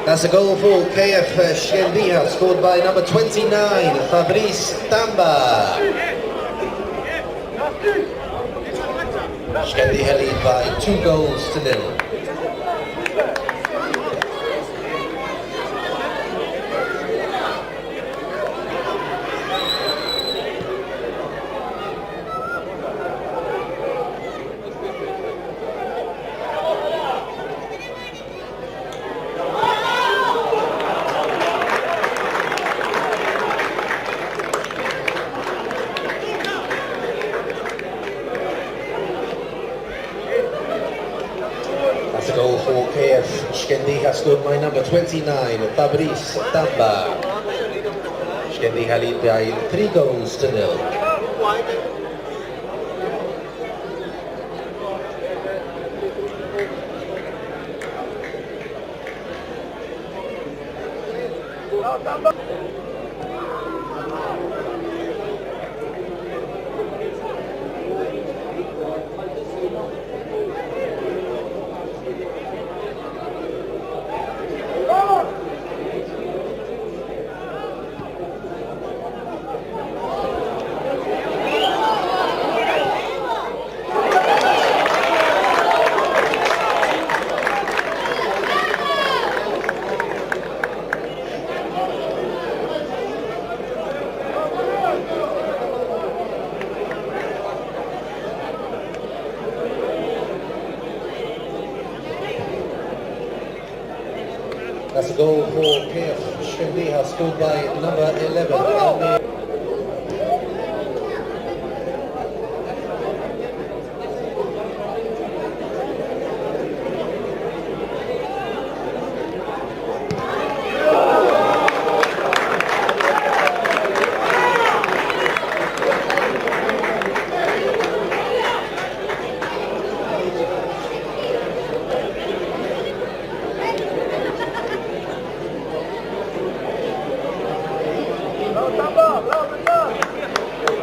That's a goal for KF Shkendiha, scored by number 29, Fabrice Tamba. Shkendiha lead by 2 goals to 0. That's a goal for KF Shkendiha, scored by number 29, Fabrice Tamba. Shkendiha lead by 3 goals to 0. That's a goal for KF Shkendiha, scored by number 11.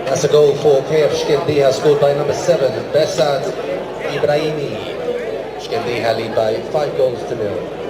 That's a goal for KF Shkendiha, scored by number 7, Besat Ibrahimi. Shkendiha lead by 5 goals to 0.